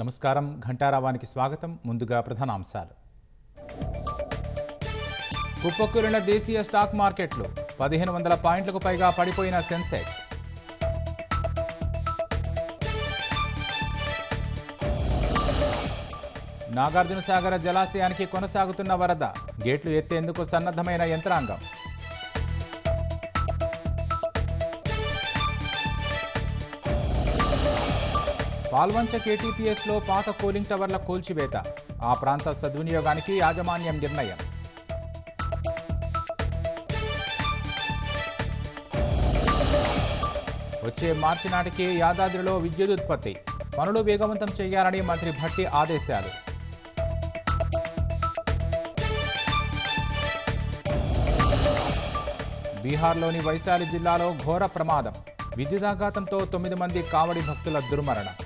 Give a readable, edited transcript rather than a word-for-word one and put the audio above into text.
నమస్కారం. ఘంటారావానికి స్వాగతం. ముందుగా ప్రధానాంశాలు. కుప్పకూలిన దేశీయ స్టాక్ మార్కెట్లు. 1500 పాయింట్లకు పైగా పడిపోయిన సెన్సెక్స్. నాగార్జునసాగర జలాశయానికి కొనసాగుతున్న వరద. గేట్లు ఎత్తేందుకు సన్నద్ధమైన యంత్రాంగం. పాల్వంచ కేటీపీఎస్లో పాత కూలింగ్ టవర్ల కూల్చివేత. ఆ ప్రాంత సద్వినియోగానికి యాజమాన్యం నిర్ణయం. వచ్చే మార్చి నాటికి యాదాద్రిలో విద్యుదుత్పత్తి. పనులు వేగవంతం చేయాలని మంత్రి భట్టి ఆదేశాలు. బీహార్లోని వైశాలి జిల్లాలో ఘోర ప్రమాదం. విద్యుదాఘాతంతో 9 మంది కావడి భక్తుల దుర్మరణం.